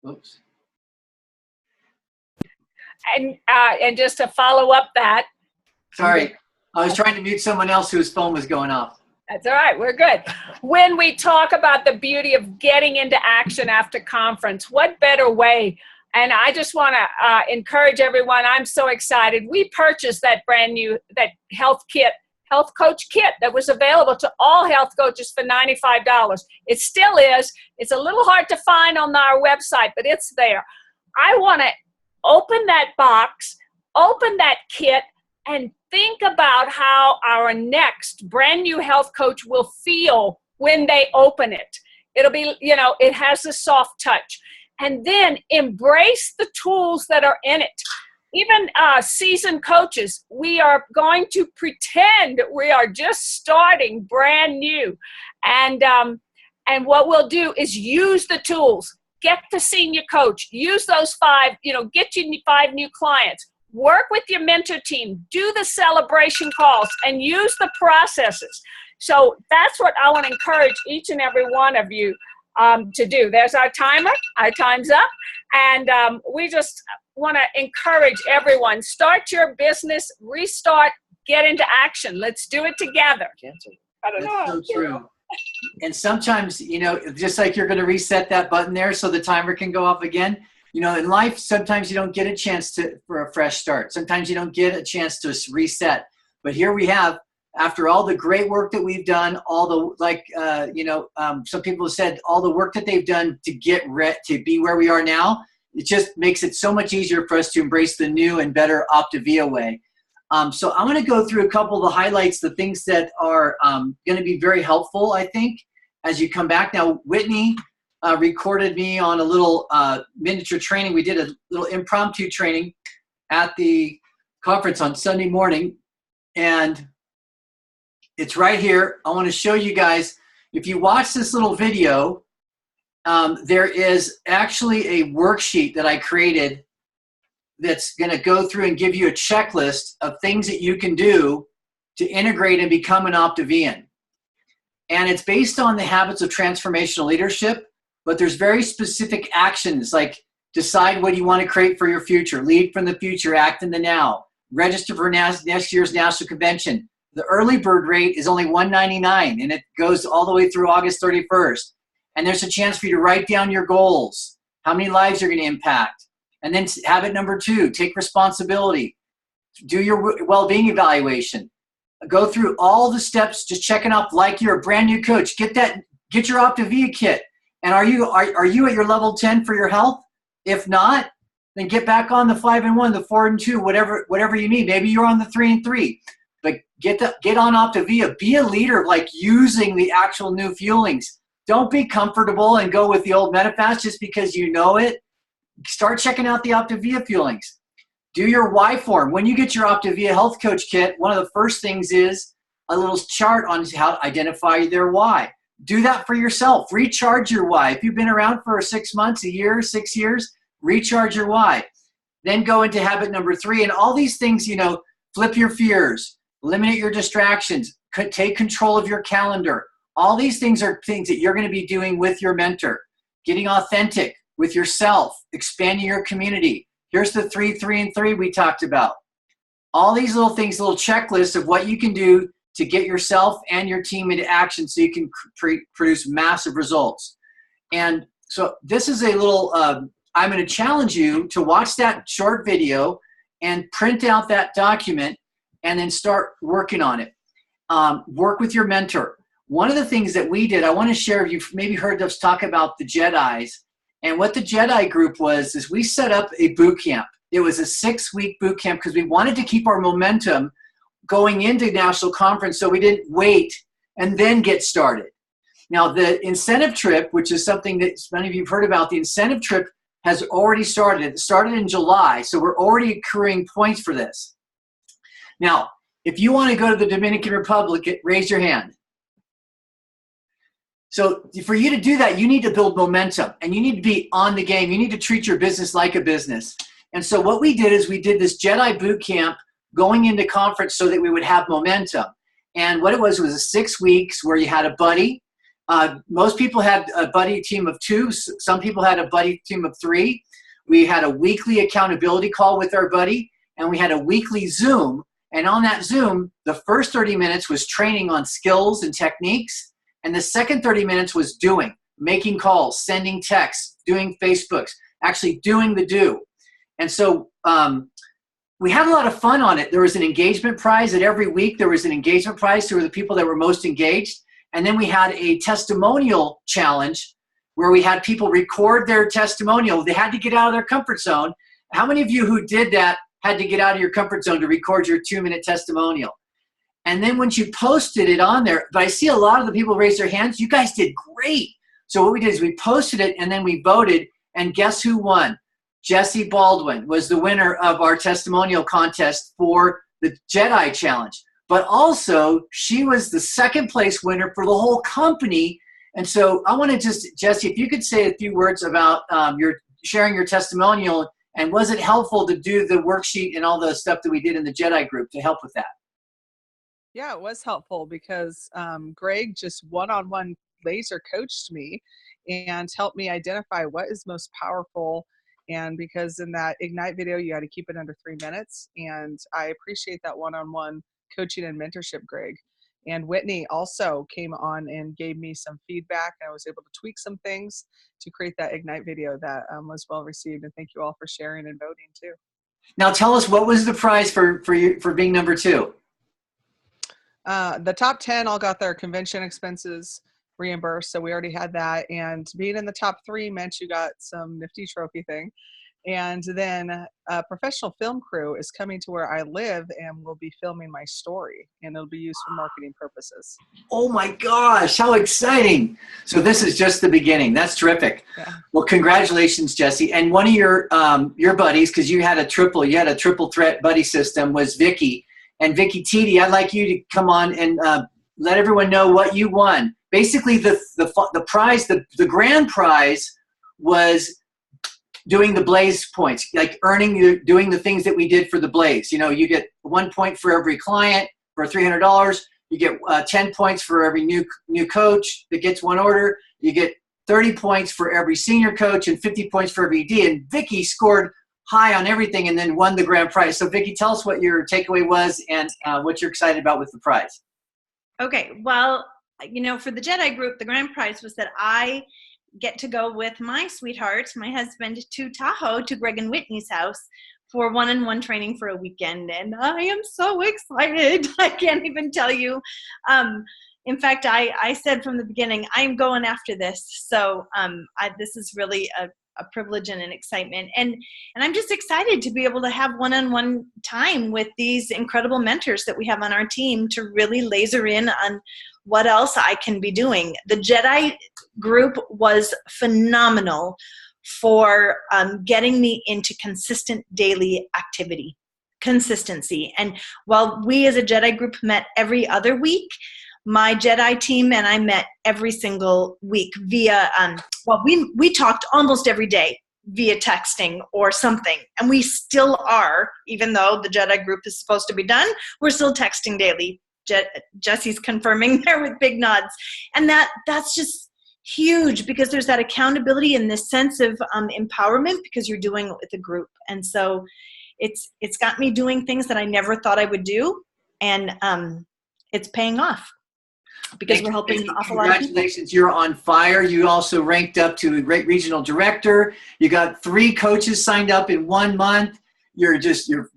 Oops. And just to follow up that. Sorry, I was trying to mute someone else whose phone was going off. That's all right. We're good. When we talk about the beauty of getting into action after conference, what better way? And I just want to encourage everyone. I'm so excited. We purchased that brand new, that health coach kit that was available to all health coaches for $95. It still is. It's a little hard to find on our website, but it's there. I want to open that box, open that kit, and think about how our next brand new health coach will feel when they open it. It'll be, it has a soft touch. And then embrace the tools that are in it. Even seasoned coaches, we are going to pretend we are just starting brand new. And what we'll do is use the tools. Get the senior coach. Use those 5, get you 5 new clients. Work with your mentor team. Do the celebration calls and use the processes. So that's what I want to encourage each and every one of you to do. There's our timer. Our time's up. And we just want to encourage everyone. Start your business. Restart. Get into action. Let's do it together. I don't know. That's so true. And sometimes, just like you're going to reset that button there so the timer can go off again, in life, sometimes you don't get a chance for a fresh start. Sometimes you don't get a chance to reset. But here we have, after all the great work that we've done, all the, some people have said all the work that they've done to get to be where we are now, it just makes it so much easier for us to embrace the new and better OptaVIa way. So I'm going to go through a couple of the highlights, the things that are going to be very helpful, I think, as you come back. Now, Whitney recorded me on a little miniature training. We did a little impromptu training at the conference on Sunday morning, and it's right here. I want to show you guys. If you watch this little video, there is actually a worksheet that I created that's going to go through and give you a checklist of things that you can do to integrate and become an OptaVian. And it's based on the habits of transformational leadership, but there's very specific actions like decide what you want to create for your future, lead from the future, act in the now, register for next year's national convention. The early bird rate is only $199 and it goes all the way through August 31st. And there's a chance for you to write down your goals, how many lives you're going to impact. And then habit number 2, take responsibility. Do your well-being evaluation. Go through all the steps, just checking off like you're a brand new coach. Get your OptaVIa kit. And are you at your level 10 for your health? If not, then get back on the 5 and 1, the 4 and 2, whatever you need. Maybe you're on the 3 and 3. But get on OptaVIa. Be a leader, like using the actual new fuelings. Don't be comfortable and go with the old Medifast just because you know it. Start checking out the OptaVIa fuelings. Do your why form. When you get your OptaVIa health coach kit, one of the first things is a little chart on how to identify their why. Do that for yourself. Recharge your why. If you've been around for 6 months, a year, 6 years, recharge your why. Then go into habit number 3. And all these things, flip your fears, eliminate your distractions, take control of your calendar. All these things are things that you're going to be doing with your mentor. Getting authentic with yourself, expanding your community. Here's the 3, 3, and 3 we talked about. All these little things, little checklists of what you can do to get yourself and your team into action so you can produce massive results. And so this is a little, I'm going to challenge you to watch that short video and print out that document and then start working on it. Work with your mentor. One of the things that we did, I want to share, you've maybe heard us talk about the Jedis. And what the Jedi group was is we set up a boot camp. It was a 6-week boot camp because we wanted to keep our momentum going into national conference so we didn't wait and then get started. Now, the incentive trip, which is something that many of you have heard about, the incentive trip has already started. It started in July, so we're already accruing points for this. Now, if you want to go to the Dominican Republic, raise your hand. So for you to do that, you need to build momentum, and you need to be on the game. You need to treat your business like a business. And so what we did is we did this Jedi boot camp going into conference so that we would have momentum. And what it was 6 weeks where you had a buddy. Most people had a buddy team of 2. Some people had a buddy team of 3. We had a weekly accountability call with our buddy, and we had a weekly Zoom. And on that Zoom, the first 30 minutes was training on skills and techniques. And the second 30 minutes was doing, making calls, sending texts, doing Facebooks, actually doing the do. And so we had a lot of fun on it. There was an engagement prize at every week. There was an engagement prize to the people that were most engaged. And then we had a testimonial challenge where we had people record their testimonial. They had to get out of their comfort zone. How many of you who did that had to get out of your comfort zone to record your 2-minute testimonial? And then once you posted it on there, but I see a lot of the people raise their hands. You guys did great. So what we did is we posted it and then we voted. And guess who won? Jessie Baldwin was the winner of our testimonial contest for the Jedi Challenge. But also, she was the second place winner for the whole company. And so I want to just, Jessie, if you could say a few words about your sharing your testimonial, and was it helpful to do the worksheet and all the stuff that we did in the Jedi group to help with that? Yeah, it was helpful because Greg just one-on-one laser coached me and helped me identify what is most powerful. And because in that Ignite video, you got to keep it under 3 minutes. And I appreciate that one-on-one coaching and mentorship, Greg. And Whitney also came on and gave me some feedback. I was able to tweak some things to create that Ignite video that was well received. And thank you all for sharing and voting too. Now tell us, what was the prize for being number 2? The top 10 all got their convention expenses reimbursed, so we already had that. And being in the top 3 meant you got some nifty trophy thing. And then a professional film crew is coming to where I live and will be filming my story, and it'll be used for marketing purposes. Oh my gosh, how exciting. So this is just the beginning. That's terrific. Yeah. Well, congratulations, Jessie. And one of your buddies, because you had a triple threat buddy system, was Vicky. And Vicky Titi, I'd like you to come on and let everyone know what you won. Basically, the prize, the grand prize was doing the Blaze points, like doing the things that we did for the Blaze. You know, you get 1 point for every client for $300. You get 10 points for every new coach that gets 1 order. You get 30 points for every senior coach and 50 points for every ED. And Vicky scored high on everything and then won the grand prize. So Vicky, tell us what your takeaway was and what you're excited about with the prize. Okay, well, you know, for the Jedi group, the grand prize was that I get to go with my sweetheart, my husband, to Tahoe, to Greg and Whitney's house for one-on-one training for a weekend. And I am so excited. I can't even tell you. In fact, I said from the beginning, I'm going after this. So this is really a privilege and an excitement. And I'm just excited to be able to have one-on-one time with these incredible mentors that we have on our team to really laser in on what else I can be doing. The Jedi group was phenomenal for getting me into consistent daily activity, consistency. And while we as a Jedi group met every other week, my Jedi team and I met every single week via, we talked almost every day via texting or something. And we still are, even though the Jedi group is supposed to be done, we're still texting daily. Jessie's confirming there with big nods. And that's just huge because there's that accountability and this sense of empowerment because you're doing it with a group. And so it's got me doing things that I never thought I would do. And it's paying off. Because we're helping an awful lot of people. Congratulations, you're on fire. You also ranked up to regional director. You got 3 coaches signed up in 1 month. Your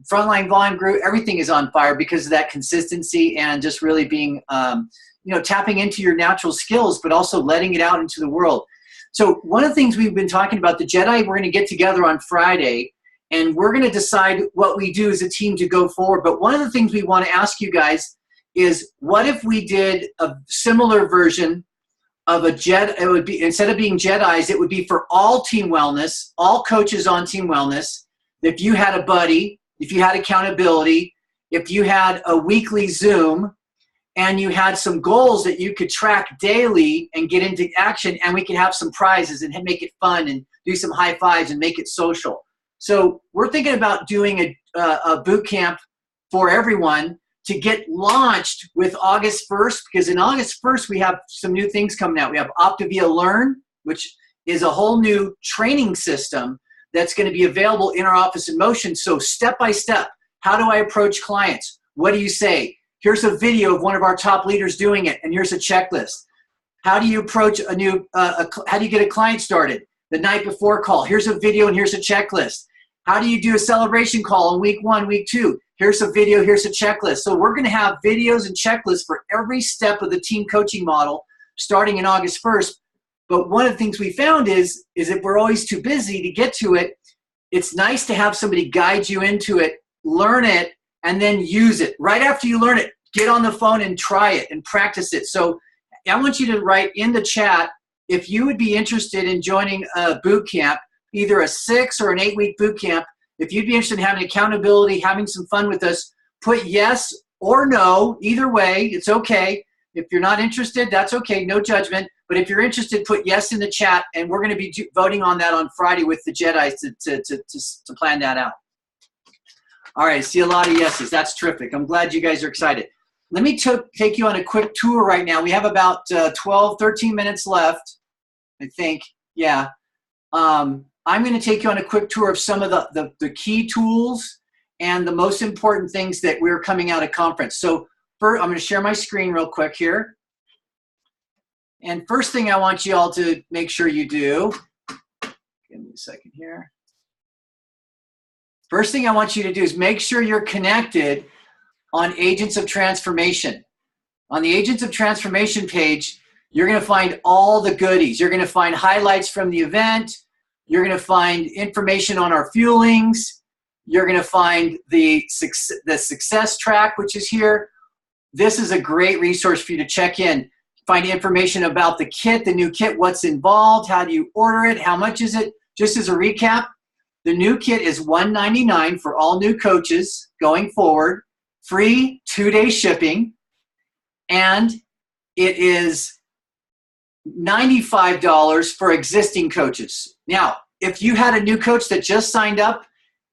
frontline volume group, everything is on fire because of that consistency and just really being, tapping into your natural skills, but also letting it out into the world. So one of the things we've been talking about, the Jedi, we're going to get together on Friday and we're going to decide what we do as a team to go forward. But one of the things we want to ask you guys is what if we did a similar version of a Jedi? It would be, instead of being Jedis, it would be for all team wellness, all coaches on team wellness. If you had a buddy, if you had accountability, if you had a weekly Zoom, and you had some goals that you could track daily and get into action, and we could have some prizes and make it fun and do some high fives and make it social. So we're thinking about doing a boot camp for everyone to get launched with August 1st, because in August 1st, we have some new things coming out. We have OptaVIa Learn, which is a whole new training system that's going to be available in our Office in Motion. So step by step, how do I approach clients? What do you say? Here's a video of one of our top leaders doing it, and here's a checklist. How do you approach a new, how do you get a client started? The night before call, here's a video and here's a checklist. How do you do a celebration call on week 1, week 2? Here's a video, here's a checklist. So we're gonna have videos and checklists for every step of the team coaching model starting in August 1st. But one of the things we found is if we're always too busy to get to it, it's nice to have somebody guide you into it, learn it, and then use it. Right after you learn it, get on the phone and try it and practice it. So I want you to write in the chat if you would be interested in joining a boot camp, either a 6 or an 8-week boot camp. If you'd be interested in having accountability, having some fun with us, put yes or no. Either way, it's okay. If you're not interested, that's okay, no judgment. But if you're interested, put yes in the chat, and we're gonna be voting on that on Friday with the Jedi to plan that out. All right, I see a lot of yeses. That's terrific. I'm glad you guys are excited. Let me take you on a quick tour right now. We have about 13 minutes left, I think. Yeah. I'm going to take you on a quick tour of some of the key tools and the most important things that we're coming out of conference. So first, I'm going to share my screen real quick here. And first thing I want you all to make sure you do, give me a second here. First thing I want you to do is make sure you're connected on Agents of Transformation. On the Agents of Transformation page, you're going to find all the goodies. You're going to find highlights from the event. You're going to find information on our fuelings. You're going to find the success track, which is here. This is a great resource for you to check in. Find information about the kit, the new kit, what's involved, how do you order it, how much is it. Just as a recap, the new kit is $199 for all new coaches going forward, free 2-day shipping, and it is $95 for existing coaches. Now, if you had a new coach that just signed up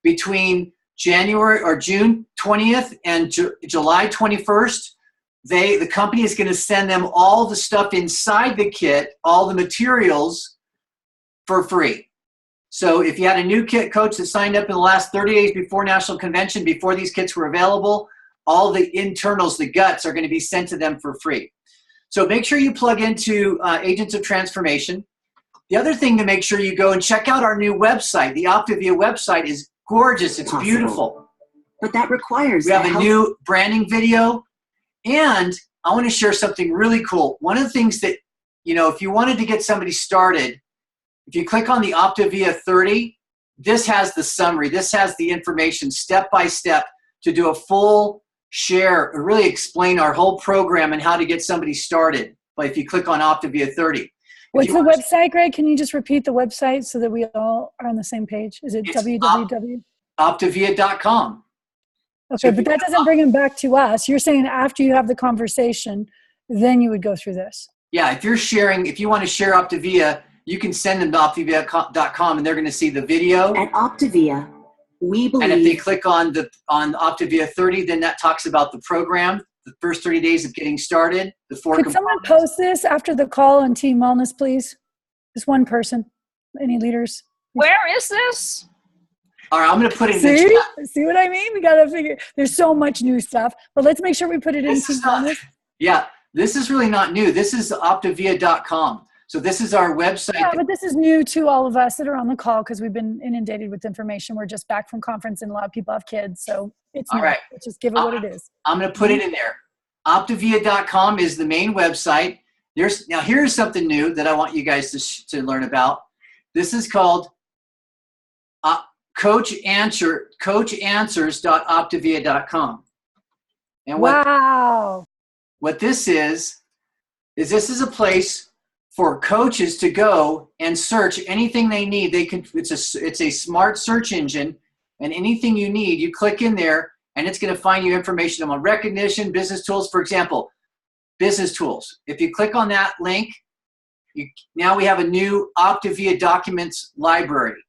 between January or June 20th and July 21st, the company is going to send them all the stuff inside the kit, all the materials, for free. So if you had a new kit coach that signed up in the last 30 days before National Convention, before these kits were available, all the internals, the guts, are going to be sent to them for free. So make sure you plug into Agents of Transformation. The other thing to make sure you go and check out our new website. The OptaVIa website is gorgeous. It's beautiful. But that requires... We have a new branding video. And I want to share something really cool. One of the things that, if you wanted to get somebody started, if you click on the OptaVIa 30, this has the summary. This has the information step by step to do a full share, really explain our whole program and how to get somebody started. But if you click on OptaVIa 30. What's the website, Greg? Can you just repeat the website so that we all are on the same page? Is it www? OptaVIa.com. Okay, but that doesn't bring them back to us. You're saying after you have the conversation, then you would go through this. Yeah, if you want to share OptaVIa, you can send them to OptaVIa.com and they're going to see the video. At OptaVIa, we believe... And if they click on OptaVIa 30, then that talks about the program, the first 30 days of getting started, the 4 Could someone post this after the call on Team Wellness, please? Just one person. Any leaders? Where is this? All right, I'm going to put it in the chat. See what I mean? We got to figure. There's so much new stuff, but let's make sure we put it in Team Wellness. Yeah, this is really not new. This is OptaVIa.com. So this is our website. Yeah, but this is new to all of us that are on the call because we've been inundated with information. We're just back from conference and a lot of people have kids. So it's new. All right. Let's just give it what it is. I'm going to put it in there. OptaVIa.com is the main website. Now here's something new that I want you guys to learn about. This is called coachanswers.optavia.com. And wow. What this is this is a place for coaches to go and search anything they need. It's a smart search engine, and anything you need, you click in there, and it's going to find you information on recognition, business tools. For example, business tools. If you click on that link, now we have a new OptaVIa documents library,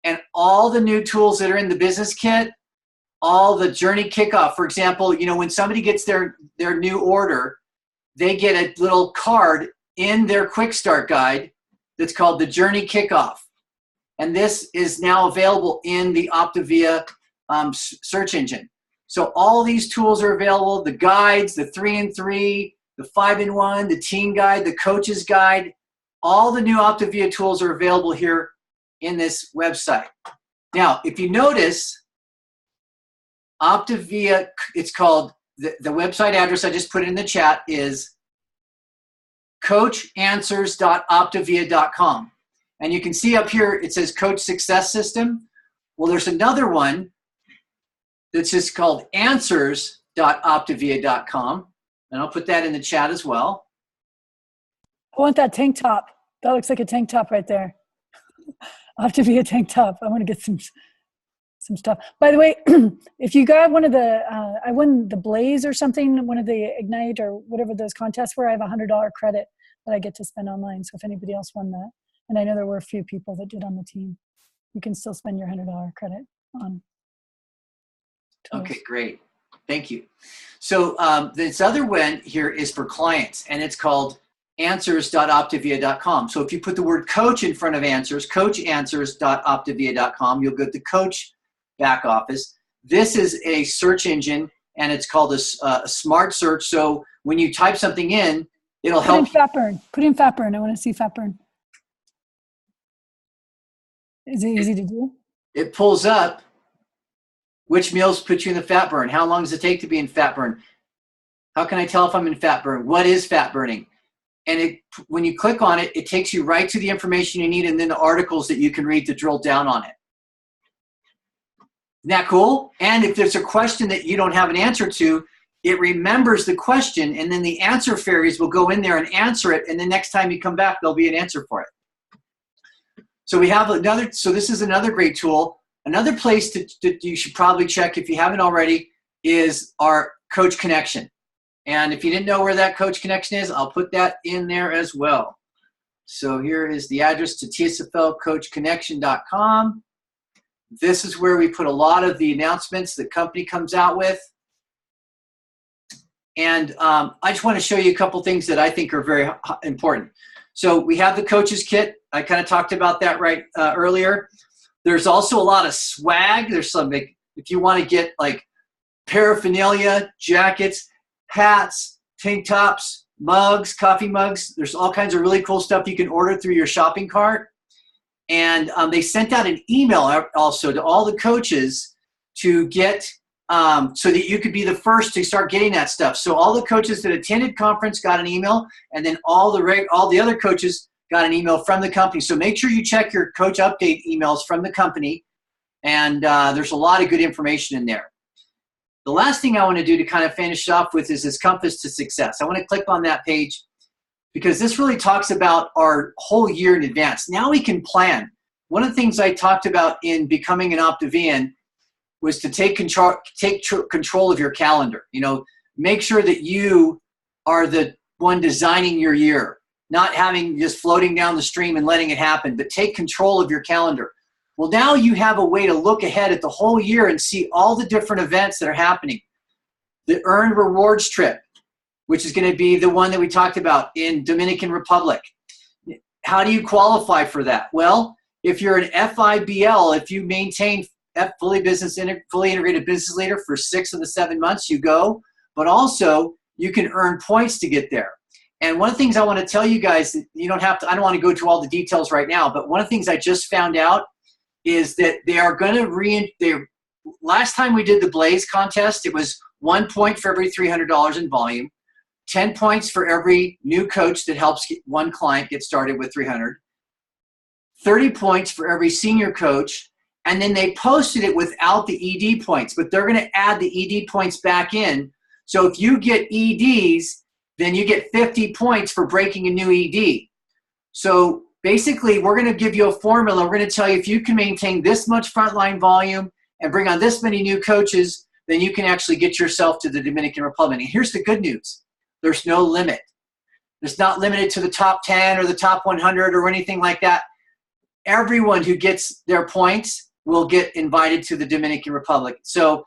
and all the new tools that are in the business kit, all the journey kickoff. For example, when somebody gets their new order, they get a little card in their quick start guide that's called the journey kickoff. And this is now available in the OptaVIa search engine. So all these tools are available, the guides, the 3-in-3, the 5-in-1, the team guide, the coach's guide. All the new OptaVIa tools are available here in this website. Now, if you notice, OptaVIa, it's called, the website address I just put in the chat is coachanswers.optavia.com. And you can see up here, it says Coach Success System. Well, there's another one that's just called answers.optavia.com. And I'll put that in the chat as well. I want that tank top. That looks like a tank top right there. OptaVIa tank top. I want to get some stuff. By the way, if you got one of the, I won the Blaze or something, one of the Ignite or whatever those contests were, I have a $100 credit that I get to spend online. So if anybody else won that, and I know there were a few people that did on the team, you can still spend your $100 credit on tools. Okay, great. Thank you. So this other one here is for clients, and it's called answers.optavia.com. So if you put the word coach in front of answers, coachanswers.optavia.com, you'll get the coach back office. This is a search engine, and it's called a smart search. So when you type something in, it'll help. Put in fat burn. I want to see fat burn. Is it easy to do? It pulls up which meals put you in the fat burn. How long does it take to be in fat burn? How can I tell if I'm in fat burn? What is fat burning? And when you click on it, it takes you right to the information you need and then the articles that you can read to drill down on it. Isn't that cool? And if there's a question that you don't have an answer to, it remembers the question, and then the answer fairies will go in there and answer it, and the next time you come back, there'll be an answer for it. So we have another, so this is another great tool. Another place that you should probably check if you haven't already is our Coach Connection. And if you didn't know where that Coach Connection is, I'll put that in there as well. So here is the address to tsflcoachconnection.com. This is where we put a lot of the announcements the company comes out with. And I just want to show you a couple things that I think are very important. So we have the coaches kit. I kind of talked about that earlier. There's also a lot of swag. There's some, if you want to get like paraphernalia, jackets, hats, tank tops, mugs, coffee mugs. There's all kinds of really cool stuff you can order through your shopping cart. And they sent out an email also to all the coaches to get, so that you could be the first to start getting that stuff. So all the coaches that attended conference got an email, and then all the other coaches got an email from the company. So make sure you check your coach update emails from the company, and there's a lot of good information in there. The last thing I want to do to kind of finish off with is this Compass to Success. I want to click on that page because this really talks about our whole year in advance. Now we can plan. One of the things I talked about in becoming an OptaVian was to take control of your calendar. You know, make sure that you are the one designing your year, not having just floating down the stream and letting it happen, but take control of your calendar. Well, now you have a way to look ahead at the whole year and see all the different events that are happening. The Earned Rewards trip, which is going to be the one that we talked about in Dominican Republic. How do you qualify for that? Well, if you're an FIBL, if you maintain fully integrated business leader for 6 of the 7 months, you go, but also you can earn points to get there. And one of the things I want to tell you guys, you don't have to, I don't want to go to all the details right now, but one of the things I just found out is that they are going to last time we did the Blaze contest, it was 1 point for every $300 in volume, 10 points for every new coach that helps one client get started with 300, 30 points for every senior coach, and then they posted it without the ED points, but they're going to add the ED points back in So if you get EDs, then you get 50 points for breaking a new ED. So basically, we're going to give you a formula. We're going to tell you if you can maintain this much frontline volume and bring on this many new coaches, then you can actually get yourself to the Dominican Republic. And here's the good news. There's no limit. It's not limited to the top 10 or the top 100 or anything like that. Everyone who gets their points will get invited to the Dominican Republic. So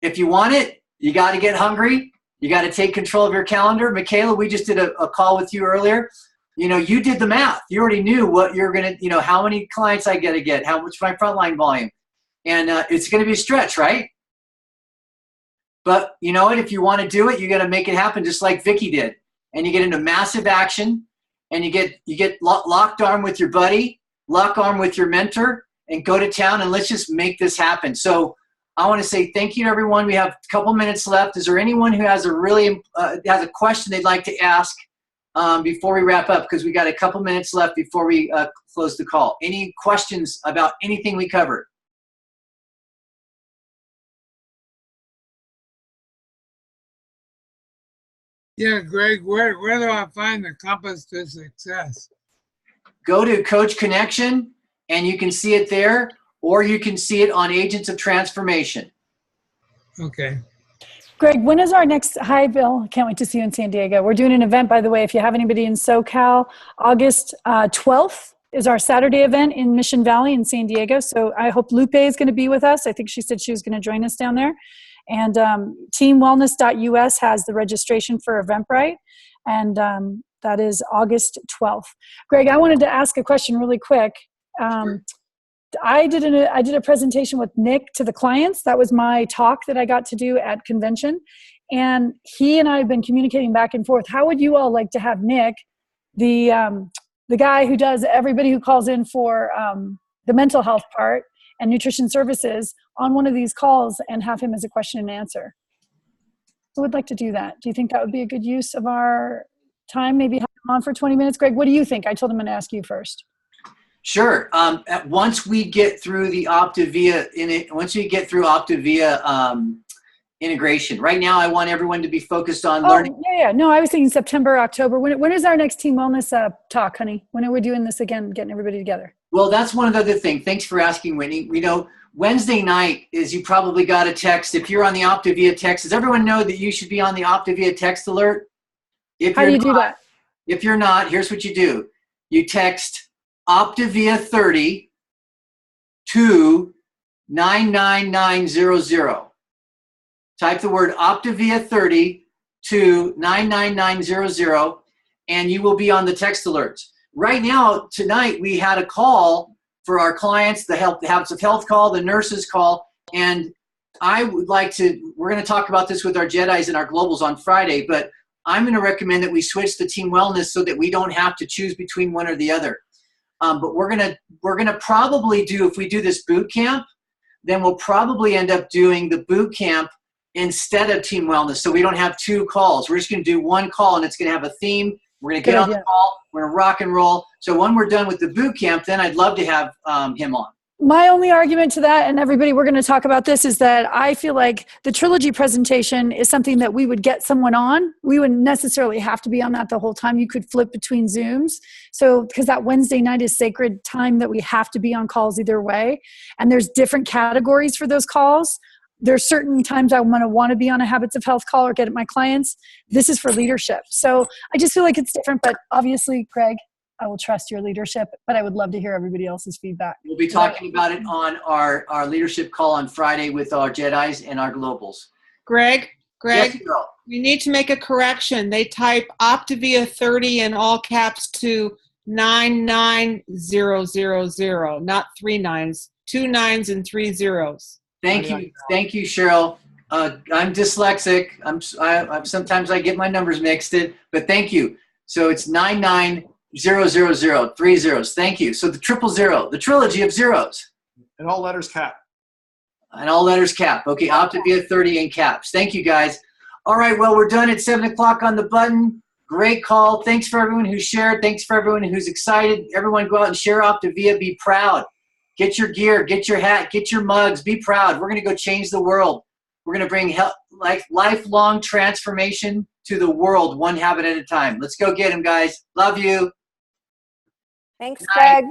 if you want it, you got to get hungry. You got to take control of your calendar. Michaela, we just did a call with you earlier. You know, you did the math. You already knew what you're going to, you know, how many clients I got to get, how much my frontline volume. And it's going to be a stretch, right? But you know what? If you want to do it, you got to make it happen just like Vicky did. And you get into massive action, and you get locked arm with your buddy, lock arm with your mentor, and go to town, and let's just make this happen. So I want to say thank you to everyone. We have a couple minutes left. Is there anyone who has a question they'd like to ask before we wrap up? Because we got a couple minutes left before we close the call. Any questions about anything we covered? Yeah, Greg, where do I find the compass to success? Go to Coach Connection, and you can see it there, or you can see it on Agents of Transformation. Okay. Greg, when is our next, hi Bill, can't wait to see you in San Diego. We're doing an event, by the way, if you have anybody in SoCal, August 12th is our Saturday event in Mission Valley in San Diego. So I hope Lupe is going to be with us. I think she said she was going to join us down there. And teamwellness.us has the registration for Eventbrite, and that is August 12th. Greg, I wanted to ask a question really quick. I did a presentation with Nick to the clients. That was my talk that I got to do at convention, and he and I have been communicating back and forth. How would you all like to have Nick, the guy who does everybody who calls in for the mental health part and nutrition services, on one of these calls and have him as a question and answer? I would like to do that. Do you think that would be a good use of our time? Maybe have him on for 20 minutes. Greg, what do you think? I told him I'm going to ask you first. Sure. Once we get through the OptaVIa integration. Right now, I want everyone to be focused on learning. Yeah. No, I was thinking September, October. When is our next Team Wellness talk, honey? When are we doing this again, getting everybody together? Well, that's one other thing. Thanks for asking, Whitney. We know Wednesday night is, you probably got a text. If you're on the OptaVIa text, does everyone know that you should be on the OptaVIa text alert? How do you do that? If you're not, here's what you do. You text OptaVIa 30 to 99900. Type the word OptaVIa 30 to 99900, and you will be on the text alerts. Right now, tonight, we had a call for our clients, the Habits of Health call, the nurses call, and I would like to, we're going to talk about this with our Jedis and our Globals on Friday, but I'm going to recommend that we switch to Team Wellness so that we don't have to choose between one or the other. But we're gonna probably do, if we do this boot camp, then we'll probably end up doing the boot camp instead of Team Wellness, so we don't have two calls. We're just going to do one call, and it's going to have a theme. We're going to get on the call. We're going to rock and roll. So when we're done with the boot camp, then I'd love to have him on. My only argument to that, and everybody, we're going to talk about this, is that I feel like the trilogy presentation is something that we would get someone on. We wouldn't necessarily have to be on that the whole time. You could flip between Zooms. So, because that Wednesday night is sacred time that we have to be on calls either way. And there's different categories for those calls. There's certain times I'm going to want to be on a Habits of Health call or get at my clients. This is for leadership. So I just feel like it's different, but obviously, Greg, I will trust your leadership, but I would love to hear everybody else's feedback. We'll be talking about it on our leadership call on Friday with our Jedis and our Globals. Greg, Yes, girl. we need to make a correction. They type OptaVIa 30 in all caps to 99000, not 3 9s, 2 9s and 3 zeros. Thank you, Cheryl. I'm dyslexic. I'm sometimes I get my numbers mixed in, but thank you. So it's 99000, 3 zeros. Thank you. So the 000, the trilogy of zeros. And all letters cap. And all letters cap. Okay, OptaVIa 30 in caps. Thank you, guys. All right, well, we're done at 7 o'clock on the button. Great call. Thanks for everyone who shared. Thanks for everyone who's excited. Everyone go out and share OptaVIa. Be proud. Get your gear. Get your hat. Get your mugs. Be proud. We're going to go change the world. We're going to bring lifelong transformation to the world, one habit at a time. Let's go get them, guys. Love you. Thanks, Bye. Greg.